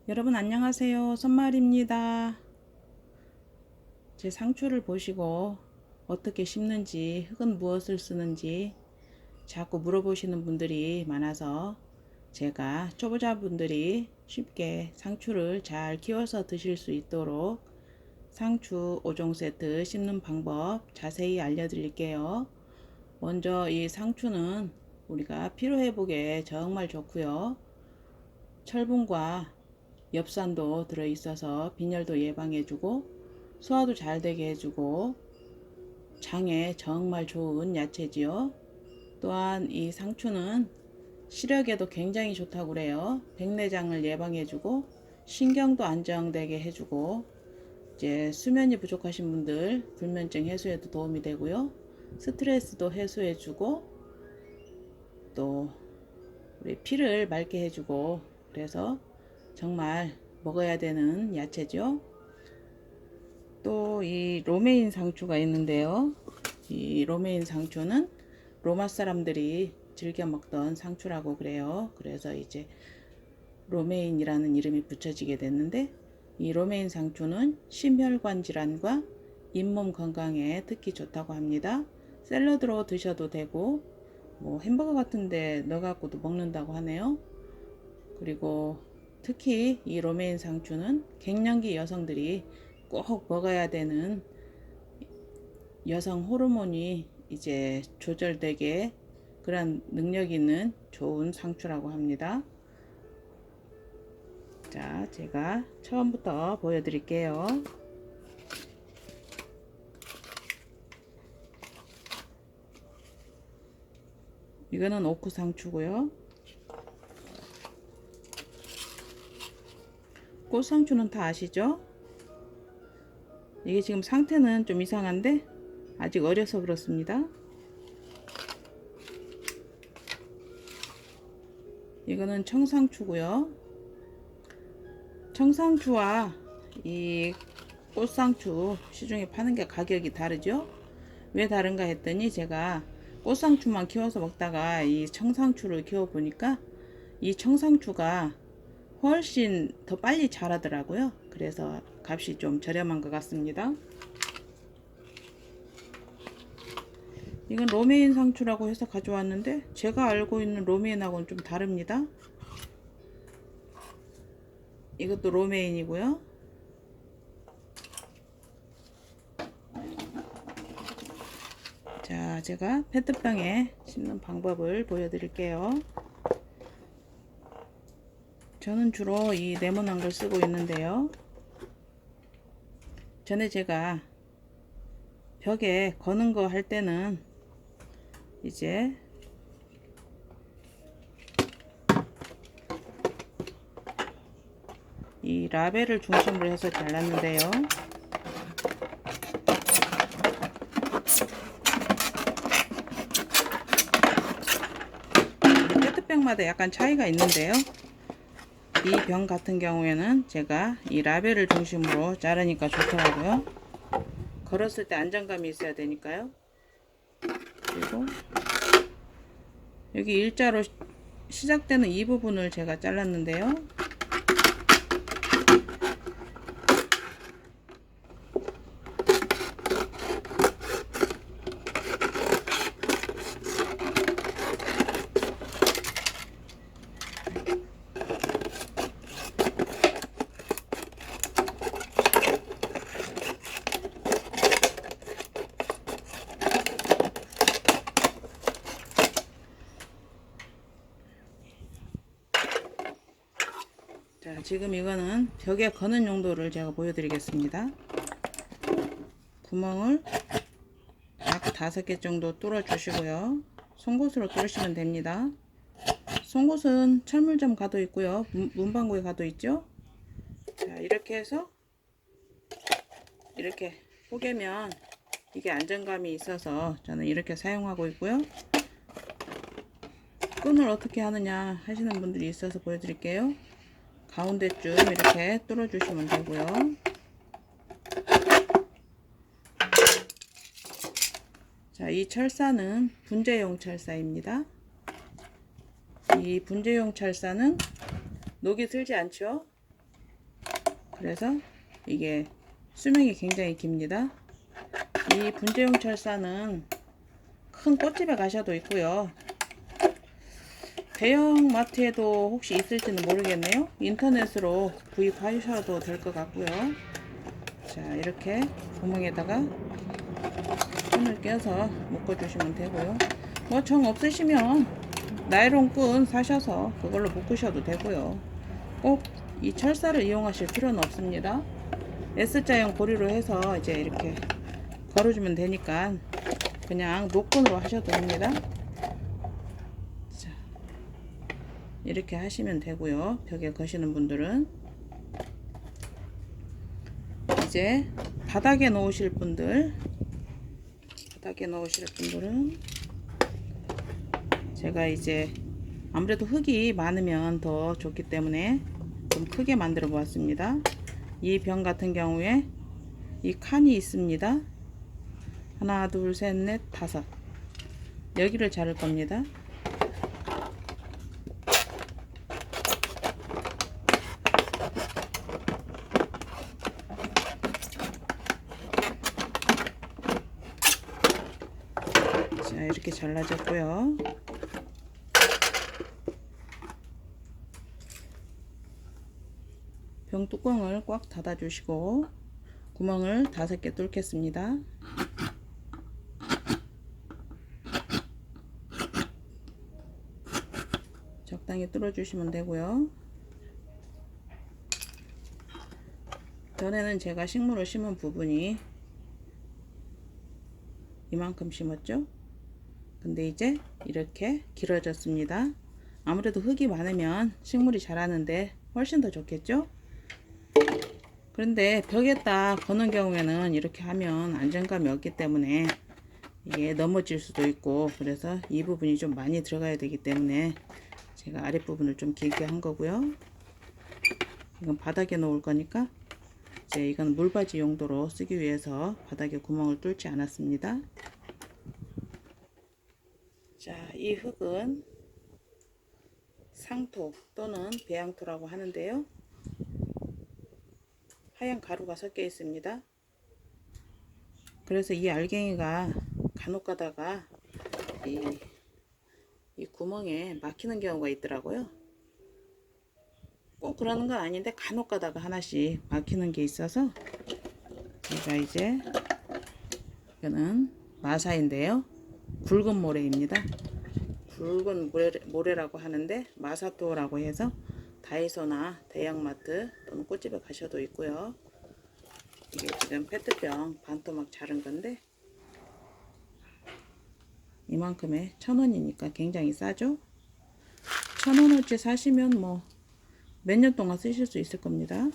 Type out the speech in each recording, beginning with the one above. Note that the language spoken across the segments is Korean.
여러분 안녕하세요. 선말입니다. 제 상추를 보시고 어떻게 심는지, 흙은 무엇을 쓰는지 자꾸 물어보시는 분들이 많아서 제가 초보자분들이 쉽게 상추를 잘 키워서 드실 수 있도록 상추 5종 세트 심는 방법 자세히 알려드릴게요. 먼저 이 상추는 우리가 피로회복에 정말 좋고요. 철분과 엽산도 들어있어서 빈혈도 예방해주고 소화도 잘 되게 해주고 장에 정말 좋은 야채지요. 또한 이 상추는 시력에도 굉장히 좋다고 그래요. 백내장을 예방해주고 신경도 안정되게 해주고 이제 수면이 부족하신 분들 불면증 해소에도 도움이 되고요. 스트레스도 해소해주고 또 우리 피를 맑게 해주고 그래서 정말 먹어야 되는 야채죠. 또 이 로메인 상추가 있는데요. 이 로메인 상추는 로마 사람들이 즐겨 먹던 상추라고 그래요. 그래서 이제 로메인이라는 이름이 붙여지게 됐는데 이 로메인 상추는 심혈관 질환과 잇몸 건강에 특히 좋다고 합니다. 샐러드로 드셔도 되고 뭐 햄버거 같은데 넣어갖고도 먹는다고 하네요. 그리고 특히 이 로메인 상추는 갱년기 여성들이 꼭 먹어야 되는 여성 호르몬이 이제 조절되게 그런 능력 있는 좋은 상추라고 합니다. 자, 제가 처음부터 보여드릴게요. 이거는 오크 상추고요. 꽃상추는 다 아시죠? 이게 지금 상태는 좀 이상한데 아직 어려서 그렇습니다. 이거는 청상추고요. 청상추와 이 꽃상추 시중에 파는 게 가격이 다르죠? 왜 다른가 했더니 제가 꽃상추만 키워서 먹다가 이 청상추를 키워 보니까 이 청상추가 훨씬 더 빨리 자라더라고요. 그래서 값이 좀 저렴한 것 같습니다. 이건 로메인 상추라고 해서 가져왔는데 제가 알고 있는 로메인하고는 좀 다릅니다. 이것도 로메인이고요. 자, 제가 페트병에 심는 방법을 보여드릴게요. 저는 주로 이 네모난 걸 쓰고 있는데요. 전에 제가 벽에 거는 거 할 때는 이제 이 라벨을 중심으로 해서 잘랐는데요. 페트병마다 약간 차이가 있는데요. 이 병 같은 경우에는 제가 이 라벨을 중심으로 자르니까 좋더라고요. 걸었을 때 안정감이 있어야 되니까요. 그리고 여기 일자로 시작되는 이 부분을 제가 잘랐는데요. 자, 지금 이거는 벽에 거는 용도를 제가 보여드리겠습니다. 구멍을 약 5개 정도 뚫어 주시고요. 송곳으로 뚫으시면 됩니다. 송곳은 철물점 가도 있고요. 문방구에 가도 있죠. 자, 이렇게 해서 이렇게 포개면 이게 안정감이 있어서 저는 이렇게 사용하고 있고요. 끈을 어떻게 하느냐 하시는 분들이 있어서 보여드릴게요. 가운데쯤 이렇게 뚫어 주시면 되고요. 자, 이 철사는 분재용 철사입니다. 이 분재용 철사는 녹이 슬지 않죠. 그래서 이게 수명이 굉장히 깁니다. 이 분재용 철사는 큰 꽃집에 가셔도 있고요. 대형 마트에도 혹시 있을지는 모르겠네요. 인터넷으로 구입하셔도 될 것 같고요. 자, 이렇게 구멍에다가 끈을 껴서 묶어주시면 되고요. 뭐 정 없으시면 나이론 끈 사셔서 그걸로 묶으셔도 되고요. 꼭 이 철사를 이용하실 필요는 없습니다. S자형 고리로 해서 이제 이렇게 걸어주면 되니까 그냥 노끈으로 하셔도 됩니다. 자, 이렇게 하시면 되고요. 벽에 거시는 분들은 이제 바닥에 놓으실 분들은 제가 이제 아무래도 흙이 많으면 더 좋기 때문에 좀 크게 만들어 보았습니다. 이 병 같은 경우에 이 칸이 있습니다. 하나, 둘, 셋, 넷, 다섯. 여기를 자를 겁니다. 자, 이렇게 잘라졌고요. 병 뚜껑을 꽉 닫아 주시고 구멍을 5개 뚫겠습니다. 적당히 뚫어 주시면 되고요. 전에는 제가 식물을 심은 부분이 이만큼 심었죠. 근데 이제 이렇게 길어졌습니다. 아무래도 흙이 많으면 식물이 자라는데 훨씬 더 좋겠죠. 그런데 벽에다 거는 경우에는 이렇게 하면 안정감이 없기 때문에 이게 넘어질 수도 있고, 그래서 이 부분이 좀 많이 들어가야 되기 때문에 제가 아랫부분을 좀 길게 한 거고요. 이건 바닥에 놓을 거니까 이제 이건 물받이 용도로 쓰기 위해서 바닥에 구멍을 뚫지 않았습니다. 자, 이 흙은 상토 또는 배양토라고 하는데요. 하얀 가루가 섞여 있습니다. 그래서 이 알갱이가 간혹 가다가 이 구멍에 막히는 경우가 있더라고요. 꼭 그러는 건 아닌데 간혹 가다가 하나씩 막히는 게 있어서 제가 이제 이거는 마사인데요. 굵은 모래입니다. 굵은 모래라고 하는데 마사토라고 해서 다이소나 대형마트 또는 꽃집에 가셔도 있고요. 이게 지금 페트병 반토막 자른 건데 이만큼에 1,000원이니까 굉장히 싸죠. 1,000원어치 사시면 뭐 몇 년 동안 쓰실 수 있을 겁니다.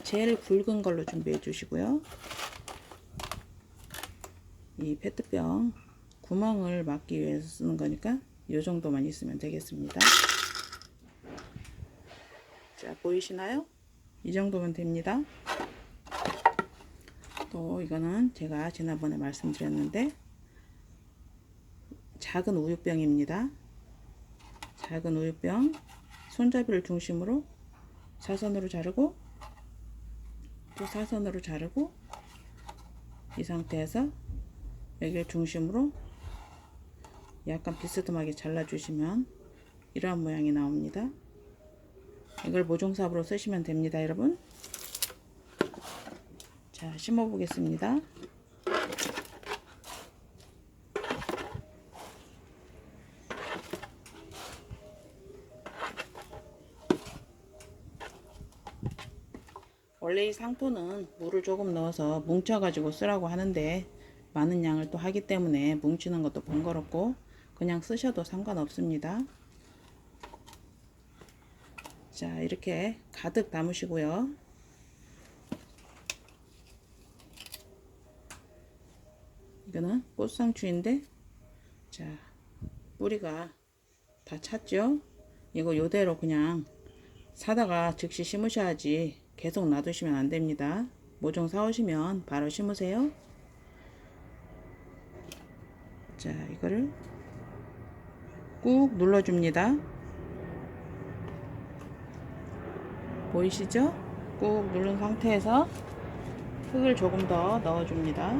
제일 굵은 걸로 준비해 주시고요. 이 페트병 구멍을 막기 위해서 쓰는 거니까 이 정도만 있으면 되겠습니다. 자, 보이시나요? 이 정도면 됩니다. 또 이거는 제가 지난번에 말씀드렸는데 작은 우유병입니다. 작은 우유병 손잡이를 중심으로 사선으로 자르고 또 사선으로 자르고 이 상태에서 여기를 중심으로 약간 비스듬하게 잘라주시면 이러한 모양이 나옵니다. 이걸 모종삽으로 쓰시면 됩니다, 여러분. 자, 심어 보겠습니다. 원래 이 상토는 물을 조금 넣어서 뭉쳐 가지고 쓰라고 하는데 많은 양을 또 하기 때문에 뭉치는 것도 번거롭고 그냥 쓰셔도 상관없습니다. 자, 이렇게 가득 담으시고요. 이거는 꽃상추인데 자, 뿌리가 다 찼죠. 이거 요대로 그냥 사다가 즉시 심으셔야지 계속 놔두시면 안 됩니다. 모종 사오시면 바로 심으세요. 자, 이거를 꾹 눌러줍니다. 보이시죠? 꾹 누른 상태에서 흙을 조금 더 넣어줍니다.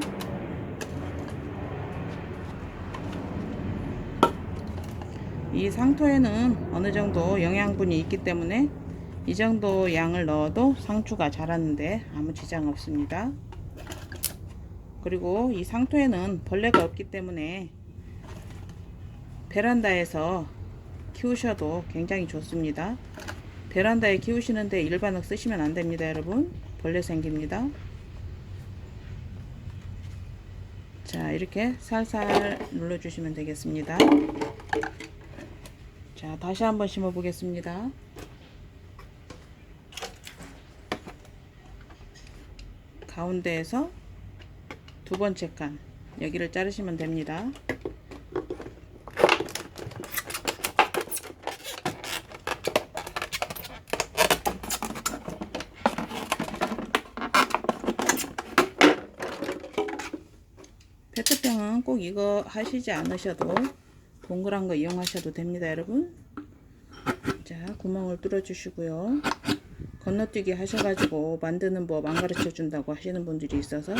이 상토에는 어느 정도 영양분이 있기 때문에 이 정도 양을 넣어도 상추가 자라는데 아무 지장 없습니다. 그리고 이 상토에는 벌레가 없기 때문에 베란다에서 키우셔도 굉장히 좋습니다. 베란다에 키우시는데 일반 흙 쓰시면 안 됩니다, 여러분. 벌레 생깁니다. 자, 이렇게 살살 눌러주시면 되겠습니다. 자, 다시 한번 심어 보겠습니다. 가운데에서 두 번째 칸, 여기를 자르시면 됩니다. 페트병은 꼭 이거 하시지 않으셔도 동그란 거 이용하셔도 됩니다, 여러분. 자, 구멍을 뚫어 주시고요. 건너뛰기 하셔가지고 만드는 법 안 가르쳐 준다고 하시는 분들이 있어서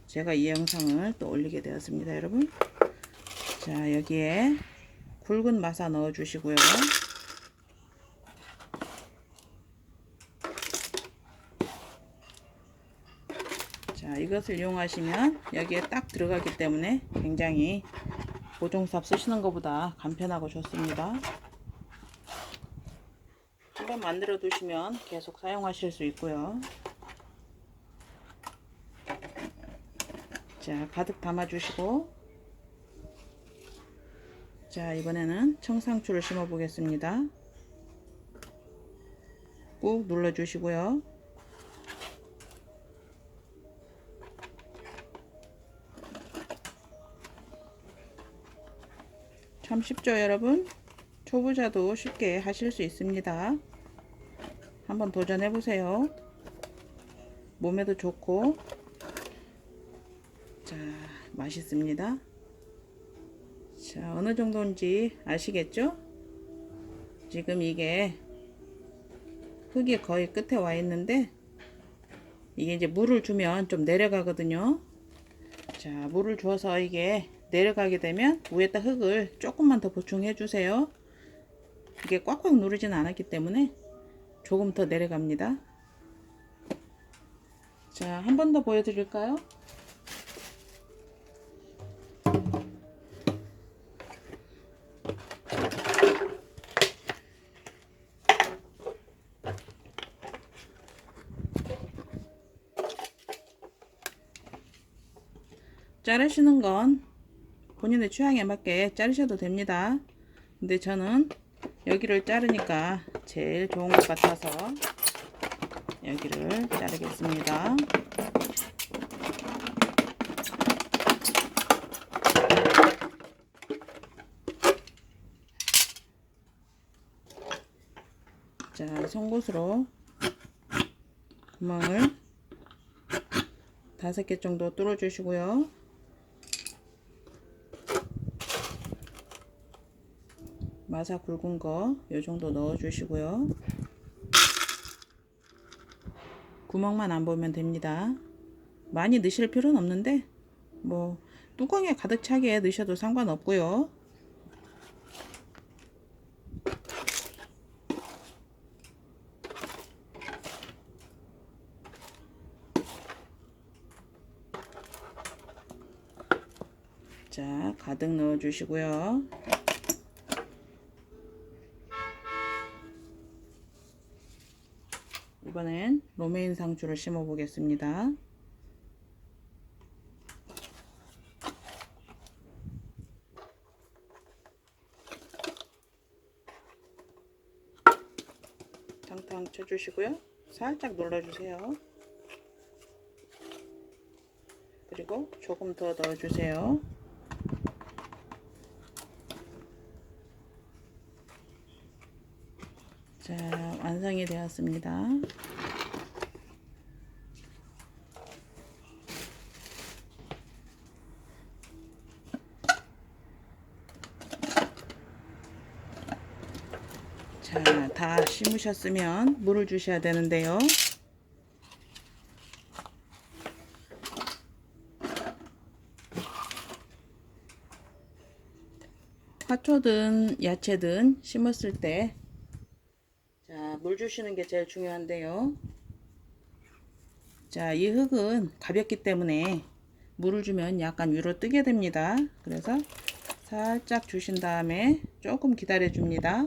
제가 이 영상을 또 올리게 되었습니다, 여러분. 자, 여기에 굵은 마사 넣어 주시고요. 자, 이것을 이용하시면 여기에 딱 들어가기 때문에 굉장히 보종삽 쓰시는 것보다 간편하고 좋습니다. 한번 만들어 두시면 계속 사용하실 수 있고요. 자, 가득 담아 주시고, 자, 이번에는 청상추를 심어 보겠습니다. 꾹 눌러 주시고요. 참 쉽죠, 여러분? 초보자도 쉽게 하실 수 있습니다. 한번 도전해 보세요. 몸에도 좋고, 자, 맛있습니다. 자, 어느 정도인지 아시겠죠? 지금 이게 흙이 거의 끝에 와 있는데, 이게 이제 물을 주면 좀 내려가거든요. 자, 물을 줘서 이게 내려가게 되면 위에다 흙을 조금만 더 보충해 주세요. 이게 꽉꽉 누르지는 않았기 때문에 조금 더 내려갑니다. 자, 한 번 더 보여드릴까요? 자르시는 건 본인의 취향에 맞게 자르셔도 됩니다. 근데 저는 여기를 자르니까 제일 좋은 것 같아서 여기를 자르겠습니다. 자, 송곳으로 구멍을 5개 정도 뚫어 주시고요. 마사 굵은 거 요 정도 넣어 주시고요. 구멍만 안 보면 됩니다. 많이 넣으실 필요는 없는데 뭐 뚜껑에 가득 차게 넣으셔도 상관없고요. 자, 가득 넣어 주시고요. 이번엔 로메인 상추를 심어 보겠습니다. 탕탕 쳐주시고요. 살짝 눌러주세요. 그리고 조금 더 넣어주세요. 자, 완성이 되었습니다. 자, 다 심으시고 심으셨으면 물을 주셔야 되는데요. 화초든 야채든 심었을 때 물 주시는 게 제일 중요한데요. 이 흙은 가볍기 때문에 물을 주면 약간 위로 뜨게 됩니다. 그래서 살짝 주신 다음에 조금 기다려 줍니다.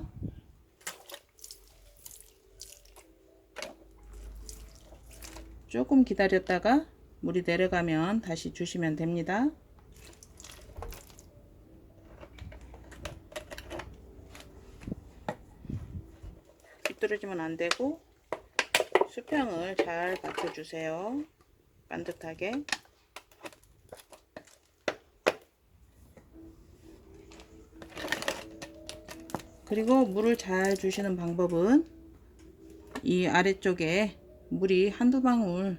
조금 기다렸다가 물이 내려가면 다시 주시면 됩니다. 비뚤어지면 안 되고 수평을 잘 맞춰주세요. 반듯하게. 그리고 물을 잘 주시는 방법은 이 아래쪽에 물이 한두 방울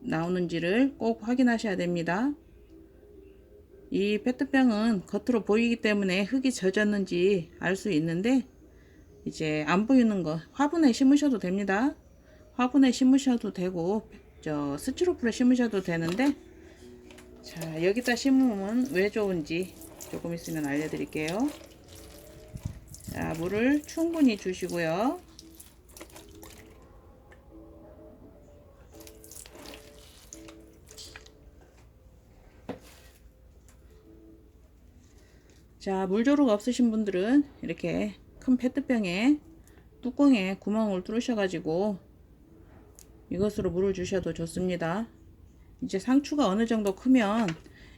나오는지를 꼭 확인하셔야 됩니다. 이 페트병은 겉으로 보이기 때문에 흙이 젖었는지 알 수 있는데 이제 안 보이는 거 화분에 심으셔도 됩니다. 화분에 심으셔도 되고 스티로폼에 심으셔도 되는데 여기다 심으면 왜 좋은지 조금 있으면 알려드릴게요. 물을 충분히 주시고요. 물조르가 없으신 분들은 이렇게 큰 페트병에 뚜껑에 구멍을 뚫으셔 가지고 이것으로 물을 주셔도 좋습니다. 이제 상추가 어느 정도 크면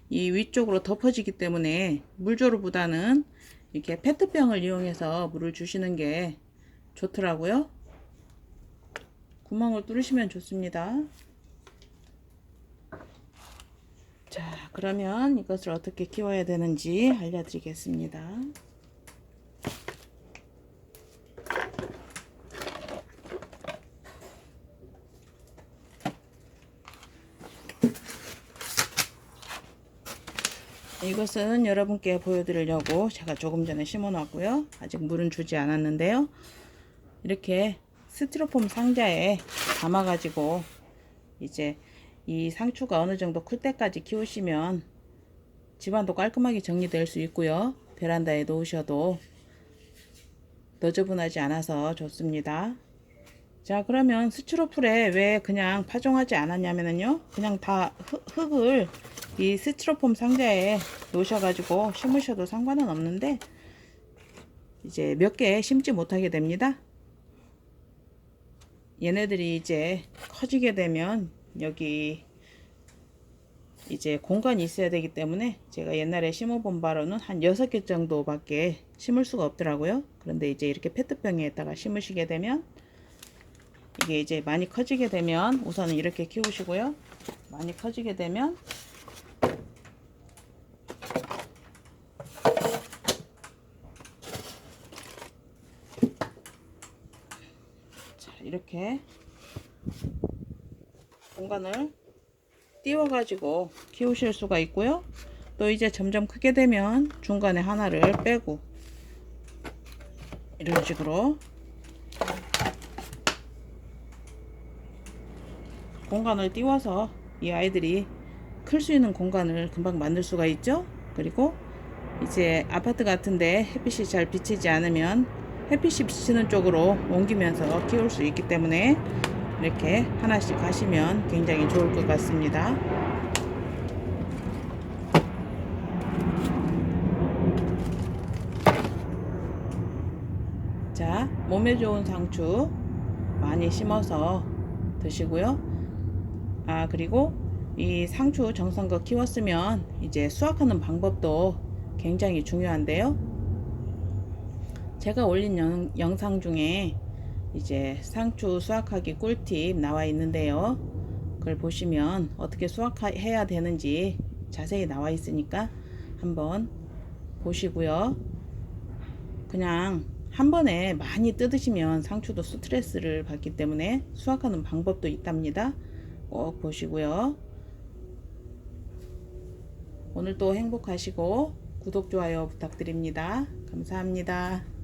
이 위쪽으로 덮어지기 때문에 물조르보다는 이렇게 페트병을 이용해서 물을 주시는 게 좋더라고요. 구멍을 뚫으시면 좋습니다. 그러면 이것을 어떻게 키워야 되는지 알려드리겠습니다. 이것은 여러분께 보여드리려고 제가 조금 전에 심어 놨고요. 아직 물은 주지 않았는데요. 이렇게 스티로폼 상자에 담아 가지고 이제 이 상추가 어느 정도 클 때까지 키우시면 집안도 깔끔하게 정리될 수 있고요. 베란다에 놓으셔도 너저분하지 않아서 좋습니다. 그러면 스티로폼에 왜 그냥 파종하지 않았냐면요, 그냥 다 흙을 이 스티로폼 상자에 놓으셔가지고 심으셔도 상관은 없는데 이제 몇 개 심지 못하게 됩니다. 얘네들이 이제 커지게 되면 여기 이제 공간이 있어야 되기 때문에 제가 옛날에 심어본 바로는 한 6개 정도밖에 심을 수가 없더라고요. 그런데 이제 이렇게 페트병에다가 심으시게 되면 이게 이제 많이 커지게 되면 우선은 이렇게 키우시고요. 많이 커지게 되면 이렇게 공간을 띄워 가지고 키우실 수가 있고요. 또 이제 점점 크게 되면 중간에 하나를 빼고 이런 식으로 공간을 띄워서 이 아이들이 클 수 있는 공간을 금방 만들 수가 있죠. 그리고 이제 아파트 같은데 햇빛이 잘 비치지 않으면 햇빛이 비치는 쪽으로 옮기면서 키울 수 있기 때문에 이렇게 하나씩 하시면 굉장히 좋을 것 같습니다. 몸에 좋은 상추 많이 심어서 드시고요. 그리고 이 상추 정성껏 키웠으면 이제 수확하는 방법도 굉장히 중요한데요. 제가 올린 영상 중에 이제 상추 수확하기 꿀팁 나와 있는데요. 그걸 보시면 어떻게 수확해야 되는지 자세히 나와 있으니까 한번 보시고요. 그냥 한 번에 많이 뜯으시면 상추도 스트레스를 받기 때문에 수확하는 방법도 있답니다. 꼭 보시고요. 오늘도 행복하시고 구독, 좋아요 부탁드립니다. 감사합니다.